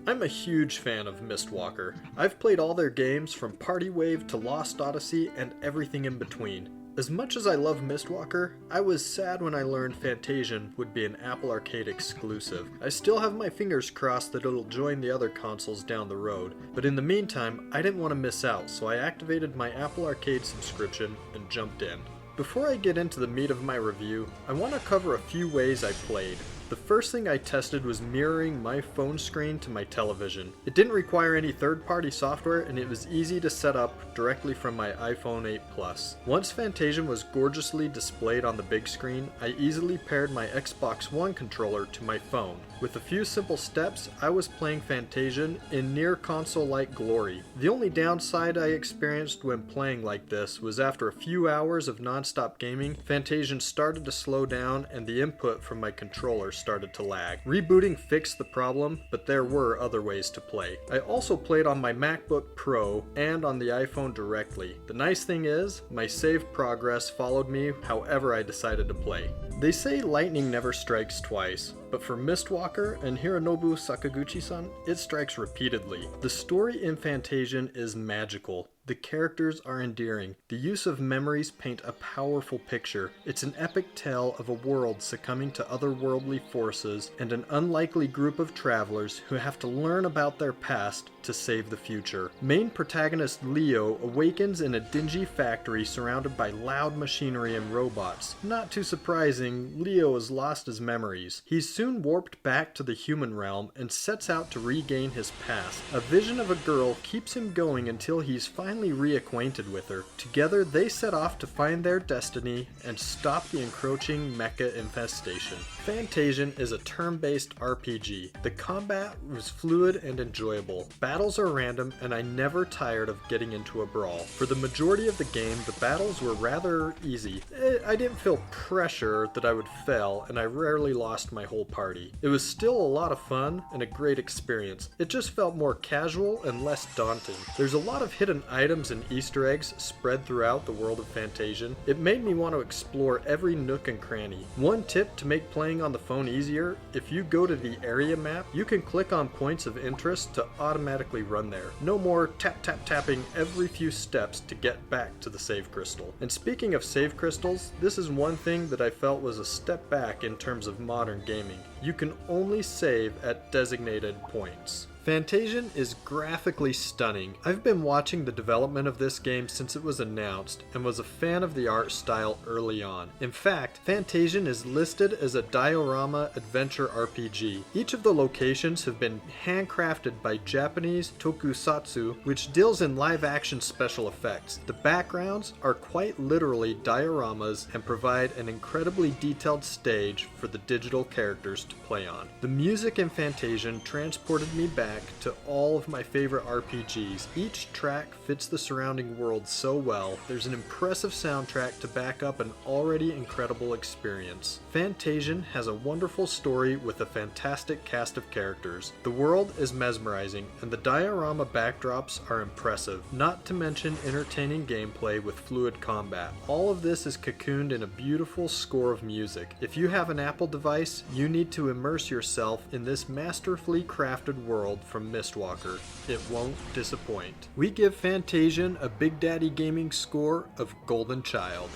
I'm a huge fan of Mistwalker. I've played all their games from Party Wave to Lost Odyssey and everything in between. As much as I love Mistwalker, I was sad when I learned Fantasian would be an Apple Arcade exclusive. I still have my fingers crossed that it'll join the other consoles down the road, but in the meantime, I didn't want to miss out, so I activated my Apple Arcade subscription and jumped in. Before I get into the meat of my review, I want to cover a few ways I played. The first thing I tested was mirroring my phone screen to my television. It didn't require any third-party software and it was easy to set up directly from my iPhone 8 Plus. Once Fantasian was gorgeously displayed on the big screen, I easily paired my Xbox One controller to my phone. With a few simple steps, I was playing Fantasian in near console-like glory. The only downside I experienced when playing like this was after a few hours of non-stop gaming, Fantasian started to slow down and the input from my controller started to lag. Rebooting fixed the problem, but there were other ways to play. I also played on my MacBook Pro and on the iPhone directly. The nice thing is, my saved progress followed me however I decided to play. They say lightning never strikes twice, but for Mistwalker and Hironobu Sakaguchi-san, it strikes repeatedly. The story in Fantasian is magical. The characters are endearing. The use of memories paint a powerful picture. It's an epic tale of a world succumbing to otherworldly forces and an unlikely group of travelers who have to learn about their past to save the future. Main protagonist Leo awakens in a dingy factory surrounded by loud machinery and robots. Not too surprising, Leo has lost his memories. He's soon warped back to the human realm and sets out to regain his past. A vision of a girl keeps him going until he's finally reacquainted with her. Together, they set off to find their destiny and stop the encroaching mecha infestation. Fantasian is a turn-based RPG. The combat was fluid and enjoyable. Battles are random, and I never tired of getting into a brawl. For the majority of the game, the battles were rather easy. I didn't feel pressure that I would fail, and I rarely lost my whole party. It was still a lot of fun and a great experience. It just felt more casual and less daunting. There's a lot of hidden items and Easter eggs spread throughout the world of Fantasian. It made me want to explore every nook and cranny. One tip to make playing on the phone easier, if you go to the area map, you can click on points of interest to automatically run there. No more tapping every few steps to get back to the save crystal. And speaking of save crystals, this is one thing that I felt was a step back in terms of modern gaming. You can only save at designated points. Fantasian is graphically stunning. I've been watching the development of this game since it was announced and was a fan of the art style early on. In fact, Fantasian is listed as a diorama adventure RPG. Each of the locations have been handcrafted by Japanese tokusatsu, which deals in live-action special effects. The backgrounds are quite literally dioramas and provide an incredibly detailed stage for the digital characters to play on. The music in Fantasian transported me back to all of my favorite RPGs. Each track fits the surrounding world so well. There's an impressive soundtrack to back up an already incredible experience. Fantasian has a wonderful story with a fantastic cast of characters. The world is mesmerizing and the diorama backdrops are impressive, not to mention entertaining gameplay with fluid combat. All of this is cocooned in a beautiful score of music. If you have an Apple device, you need to immerse yourself in this masterfully crafted world from Mistwalker. It won't disappoint. We give Fantasian a Big Daddy Gaming score of Golden Child.